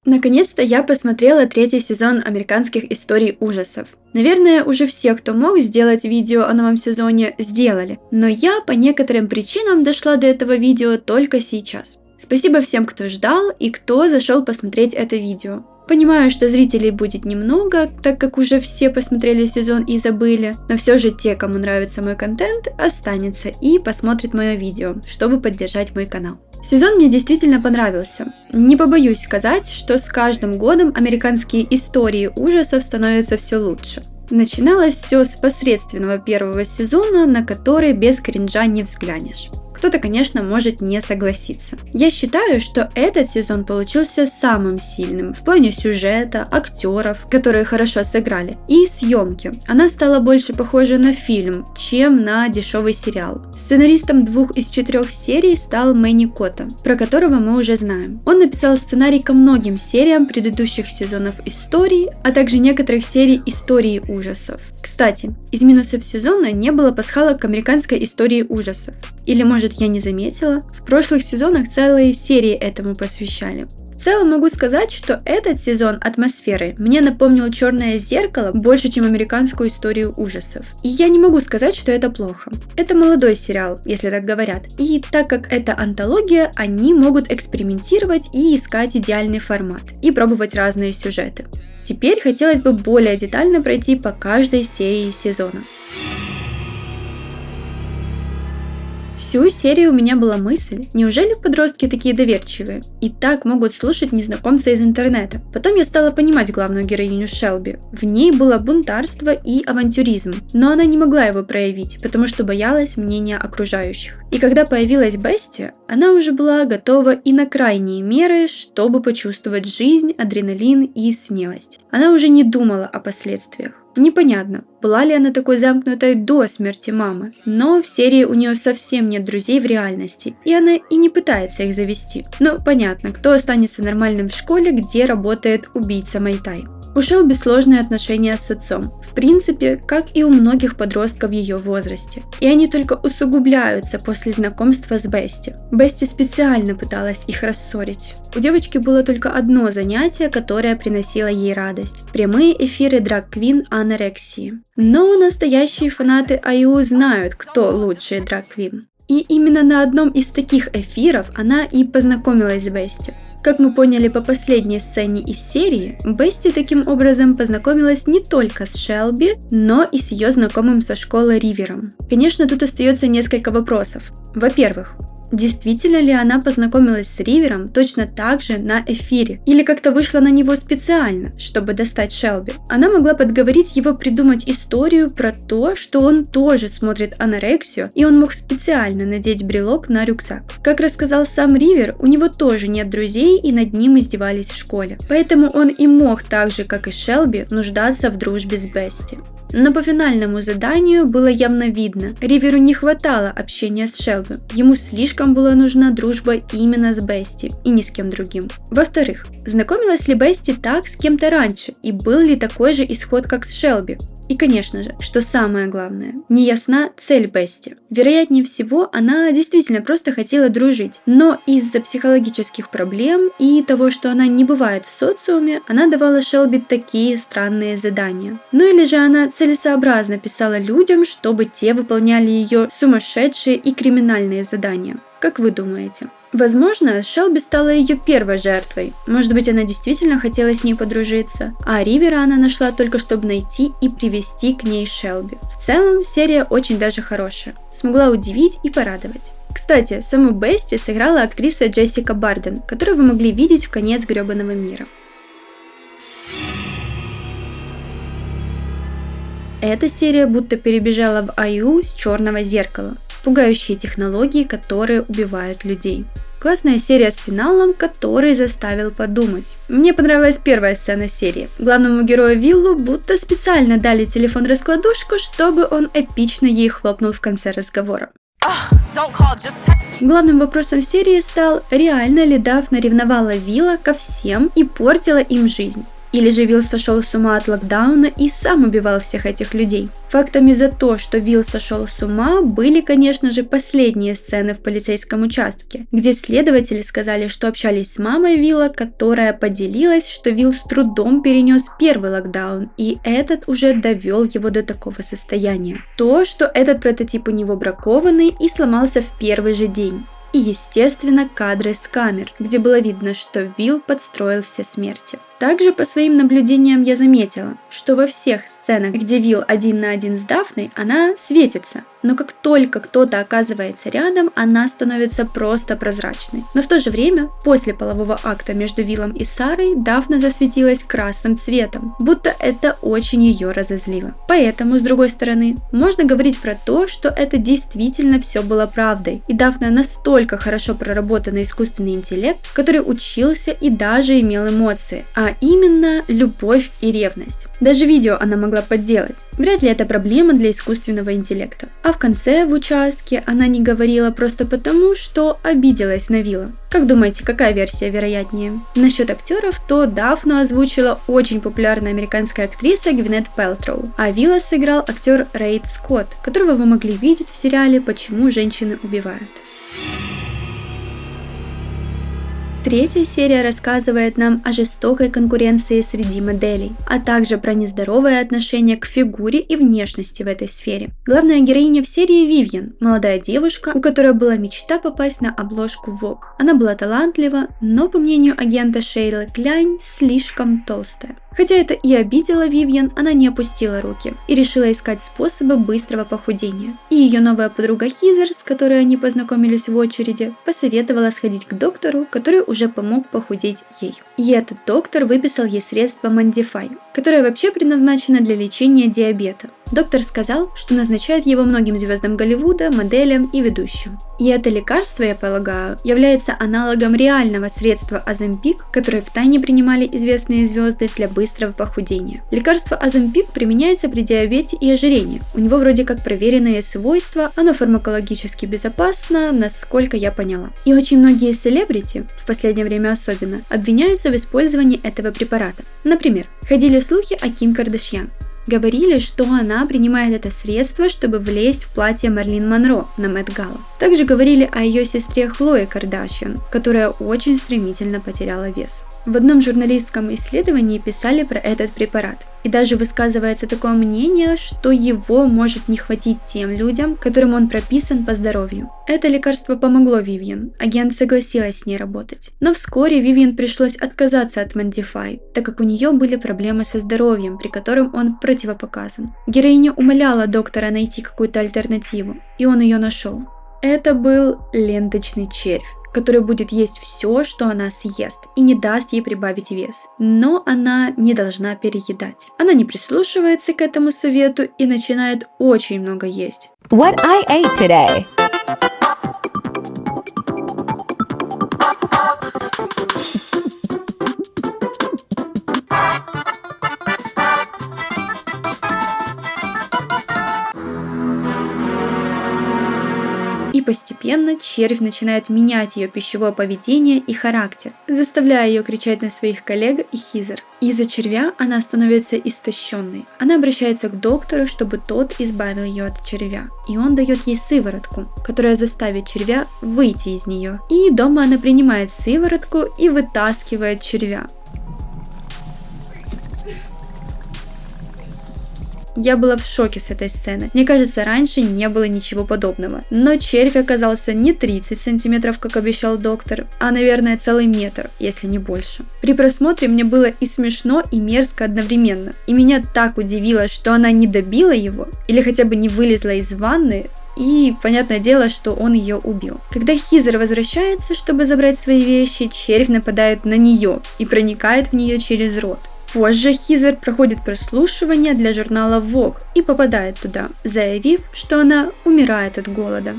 Наконец-то я посмотрела третий сезон американских историй ужасов. Наверное, уже все, кто мог сделать видео о новом сезоне, сделали, но я по некоторым причинам дошла до этого видео только сейчас. Спасибо всем, кто ждал и кто зашел посмотреть это видео. Понимаю, что зрителей будет немного, так как уже все посмотрели сезон и забыли, но все же те, кому нравится мой контент, останется и посмотрит мое видео, чтобы поддержать мой канал. Сезон мне действительно понравился. Не побоюсь сказать, что с каждым годом американские истории ужасов становятся все лучше. Начиналось все с посредственного первого сезона, на который без кринжа не взглянешь. Кто-то, конечно, может не согласиться. Я считаю, что этот сезон получился самым сильным в плане сюжета, актеров, которые хорошо сыграли, и съемки. Она стала больше похожа на фильм, чем на дешевый сериал. Сценаристом 2 из 4 серий стал Мэнни Котта, про которого мы уже знаем. Он написал сценарий ко многим сериям предыдущих сезонов историй, а также некоторых серий истории ужасов. Кстати, из минусов сезона не было пасхалок к американской истории ужасов. Или, может, я не заметила? В прошлых сезонах целые серии этому посвящали. В целом могу сказать, что этот сезон атмосферой мне напомнил «Черное зеркало» больше, чем американскую историю ужасов. И я не могу сказать, что это плохо. Это молодой сериал, если так говорят. И так как это антология, они могут экспериментировать и искать идеальный формат, и пробовать разные сюжеты. Теперь хотелось бы более детально пройти по каждой серии сезона. Всю серию у меня была мысль, неужели подростки такие доверчивые и так могут слушать незнакомца из интернета? Потом я стала понимать главную героиню Шелби. В ней было бунтарство и авантюризм, но она не могла его проявить, потому что боялась мнения окружающих. И когда появилась Бести, она уже была готова и на крайние меры, чтобы почувствовать жизнь, адреналин и смелость. Она уже не думала о последствиях. Непонятно, была ли она такой замкнутой до смерти мамы, но в серии у нее совсем нет друзей в реальности, и она и не пытается их завести. Но понятно, кто останется нормальным в школе, где работает убийца Майтай. У Шелби сложные отношения с отцом, в принципе, как и у многих подростков в ее возрасте. И они только усугубляются после знакомства с Бести. Бести специально пыталась их рассорить. У девочки было только одно занятие, которое приносило ей радость – прямые эфиры драг-квин анорексии. Но настоящие фанаты IU знают, кто лучший драг-квин. И именно на одном из таких эфиров она и познакомилась с Бести. Как мы поняли по последней сцене из серии, Бести таким образом познакомилась не только с Шелби, но и с ее знакомым со школы Ривером. Конечно, тут остается несколько вопросов. Во-первых, действительно ли она познакомилась с Ривером точно так же на эфире? Или как-то вышла на него специально, чтобы достать Шелби? Она могла подговорить его придумать историю про то, что он тоже смотрит анорексию, и он мог специально надеть брелок на рюкзак. Как рассказал сам Ривер, у него тоже нет друзей, и над ним издевались в школе. Поэтому он и мог так же, как и Шелби, нуждаться в дружбе с Бести. Но по финальному заданию было явно видно, Риверу не хватало общения с Шелби, ему слишком была нужна дружба именно с Бести и ни с кем другим. Во-вторых, знакомилась ли Бести так с кем-то раньше и был ли такой же исход, как с Шелби? И, конечно же, что самое главное, не ясна цель Бести. Вероятнее всего, она действительно просто хотела дружить, но из-за психологических проблем и того, что она не бывает в социуме, она давала Шелби такие странные задания. Ну или же она целесообразно писала людям, чтобы те выполняли ее сумасшедшие и криминальные задания. Как вы думаете? Возможно, Шелби стала ее первой жертвой. Может быть, она действительно хотела с ней подружиться, а Ривера она нашла только чтобы найти и привести к ней Шелби. В целом, серия очень даже хорошая. Смогла удивить и порадовать. Кстати, саму Бести сыграла актриса Джессика Барден, которую вы могли видеть в «Конец гребаного мира». Эта серия будто перебежала в IU с «Черного зеркала». Пугающие технологии, которые убивают людей. Классная серия с финалом, который заставил подумать. Мне понравилась первая сцена серии. Главному герою Виллу будто специально дали телефон-раскладушку, чтобы он эпично ей хлопнул в конце разговора. Главным вопросом серии стал, реально ли Дафна ревновала Вилла ко всем и портила им жизнь. Или же Вилл сошел с ума от локдауна и сам убивал всех этих людей. Фактами за то, что Вилл сошел с ума, были, конечно же, последние сцены в полицейском участке, где следователи сказали, что общались с мамой Вилла, которая поделилась, что Вилл с трудом перенес первый локдаун, и этот уже довел его до такого состояния. То, что этот прототип у него бракованный и сломался в первый же день. И, естественно, кадры с камер, где было видно, что Вилл подстроил все смерти. Также по своим наблюдениям я заметила, что во всех сценах, где Вилл один на один с Дафной, она светится. Но как только кто-то оказывается рядом, она становится просто прозрачной. Но в то же время, после полового акта между Виллом и Сарой, Дафна засветилась красным цветом, будто это очень ее разозлило. Поэтому, с другой стороны, можно говорить про то, что это действительно все было правдой. И Дафна настолько хорошо проработанный искусственный интеллект, который учился и даже имел эмоции, а именно любовь и ревность. Даже видео она могла подделать. Вряд ли это проблема для искусственного интеллекта. А в конце, в участке, она не говорила просто потому, что обиделась на Вилла. Как думаете, какая версия вероятнее? Насчет актеров, то Дафну озвучила очень популярная американская актриса Гвинет Пэлтроу, а Вилла сыграл актер Рейд Скотт, которого вы могли видеть в сериале «Почему женщины убивают». Третья серия рассказывает нам о жестокой конкуренции среди моделей, а также про нездоровое отношение к фигуре и внешности в этой сфере. Главная героиня в серии Вивьен, молодая девушка, у которой была мечта попасть на обложку Vogue. Она была талантлива, но, по мнению агента Шейлы Кляйн, слишком толстая. Хотя это и обидело Вивьен, она не опустила руки и решила искать способы быстрого похудения. И ее новая подруга Хизер, с которой они познакомились в очереди, посоветовала сходить к доктору, который уже помог похудеть ей. И этот доктор выписал ей средство Mandify, которое вообще предназначено для лечения диабета. Доктор сказал, что назначает его многим звездам Голливуда, моделям и ведущим. И это лекарство, я полагаю, является аналогом реального средства Ozempic, которое втайне принимали известные звезды для быстрого похудения. Лекарство Ozempic применяется при диабете и ожирении. У него вроде как проверенные свойства, оно фармакологически безопасно, насколько я поняла. И очень многие селебрити, в последнее время особенно, обвиняются в использовании этого препарата. Например, ходили слухи о Ким Кардашьян. Говорили, что она принимает это средство, чтобы влезть в платье Марлин Монро на Мэтт Гала. Также говорили о ее сестре Хлое Кардашьян, которая очень стремительно потеряла вес. В одном журналистском исследовании писали про этот препарат. И даже высказывается такое мнение, что его может не хватить тем людям, которым он прописан по здоровью. Это лекарство помогло Вивьен, агент согласилась с ней работать. Но вскоре Вивьен пришлось отказаться от Mandify, так как у нее были проблемы со здоровьем, при котором он противопоказан. Героиня умоляла доктора найти какую-то альтернативу, и он ее нашел. Это был ленточный червь, который будет есть все, что она съест, и не даст ей прибавить вес. Но она не должна переедать. Она не прислушивается к этому совету и начинает очень много есть. What I ate today. И постепенно червь начинает менять ее пищевое поведение и характер, заставляя ее кричать на своих коллег и Хизер. Из-за червя она становится истощенной. Она обращается к доктору, чтобы тот избавил ее от червя. И он дает ей сыворотку, которая заставит червя выйти из нее. И дома она принимает сыворотку и вытаскивает червя. Я была в шоке с этой сцены. Мне кажется, раньше не было ничего подобного. Но червь оказался не 30 сантиметров, как обещал доктор, а, наверное, целый метр, если не больше. При просмотре мне было и смешно, и мерзко одновременно. И меня так удивило, что она не добила его, или хотя бы не вылезла из ванны, и понятное дело, что он ее убил. Когда Хизер возвращается, чтобы забрать свои вещи, червь нападает на нее и проникает в нее через рот. Позже Хизер проходит прослушивание для журнала Vogue и попадает туда, заявив, что она умирает от голода.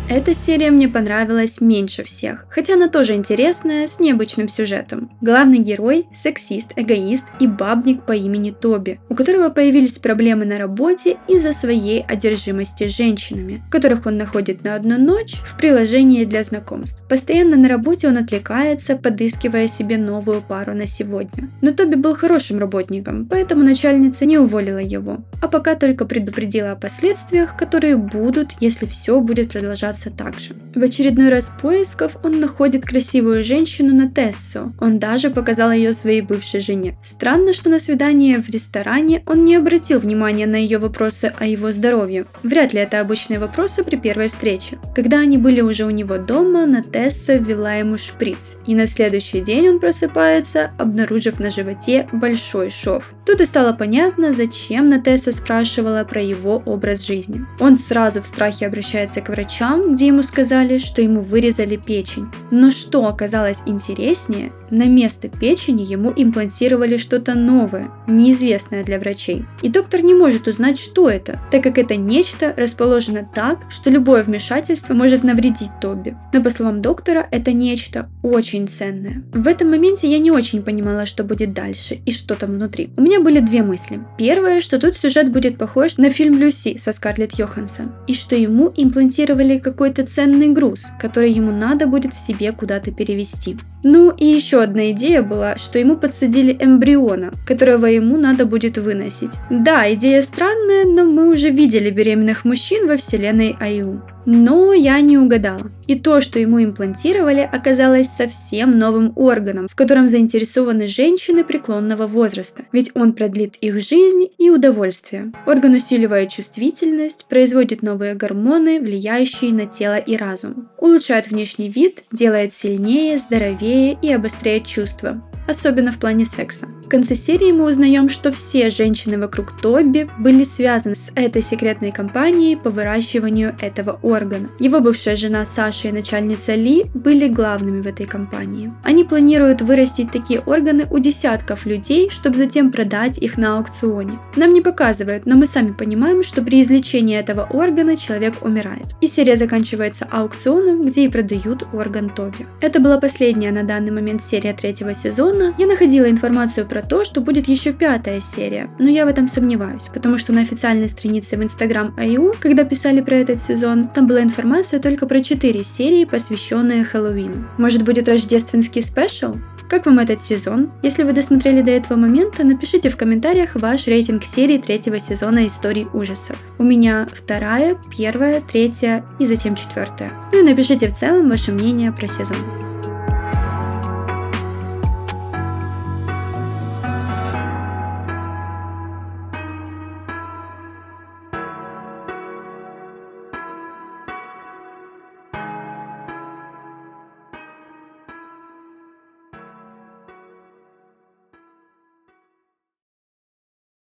Эта серия мне понравилась меньше всех, хотя она тоже интересная, с необычным сюжетом. Главный герой – сексист, эгоист и бабник по имени Тоби, у которого появились проблемы на работе из-за своей одержимости женщинами, которых он находит на одну ночь в приложении для знакомств. Постоянно на работе он отвлекается, подыскивая себе новую пару на сегодня. Но Тоби был хорошим работником, поэтому начальница не уволила его, а пока только предупредила о последствиях, которые будут, если все будет продолжаться так же. В очередной раз поисков он находит красивую женщину Натессу. Он даже показал ее своей бывшей жене. Странно, что на свидании в ресторане он не обратил внимания на ее вопросы о его здоровье. Вряд ли это обычные вопросы при первой встрече. Когда они были уже у него дома, Натесса ввела ему шприц, и на следующий день он просыпается, обнаружив на животе большой шов. Тут и стало понятно, зачем Натесса спрашивала про его образ жизни. Он сразу в страхе обращается к врачам, где ему сказали, что ему вырезали печень. Но что оказалось интереснее, на место печени ему имплантировали что-то новое, неизвестное для врачей. И доктор не может узнать, что это, так как это нечто расположено так, что любое вмешательство может навредить Тоби. Но по словам доктора, это нечто очень ценное. В этом моменте я не очень понимала, что будет дальше и что там внутри. У меня были две мысли. Первое, что тут сюжет будет похож на фильм «Люси» со Скарлетт Йоханссон, и что ему имплантировали какой-то ценный груз, который ему надо будет в себе куда-то перевести. Ну и еще одна идея была, что ему подсадили эмбриона, которого ему надо будет выносить. Да, идея странная, но мы уже видели беременных мужчин во вселенной IU. Но я не угадала. И то, что ему имплантировали, оказалось совсем новым органом, в котором заинтересованы женщины преклонного возраста, ведь он продлит их жизнь и удовольствие. Орган усиливает чувствительность, производит новые гормоны, влияющие на тело и разум, улучшает внешний вид, делает сильнее, здоровее и обостряет чувства, особенно в плане секса. В конце серии мы узнаем, что все женщины вокруг Тоби были связаны с этой секретной компанией по выращиванию этого органа. Его бывшая жена Саша и начальница Ли были главными в этой компании. Они планируют вырастить такие органы у десятков людей, чтобы затем продать их на аукционе. Нам не показывают, но мы сами понимаем, что при извлечении этого органа человек умирает. И серия заканчивается аукционом, где и продают орган Тоби. Это была последняя на данный момент серия третьего сезона. Я находила информацию про то, что будет еще 5-я серия, но я в этом сомневаюсь, потому что на официальной странице в Instagram IU, когда писали про этот сезон, там была информация только про 4 серии, посвященные Хэллоуину. Может, будет рождественский спешл? Как вам этот сезон? Если вы досмотрели до этого момента, напишите в комментариях ваш рейтинг серии 3-го сезона историй ужасов. У меня 2-я, 1-я, 3-я и затем 4-я. Ну и напишите в целом ваше мнение про сезон.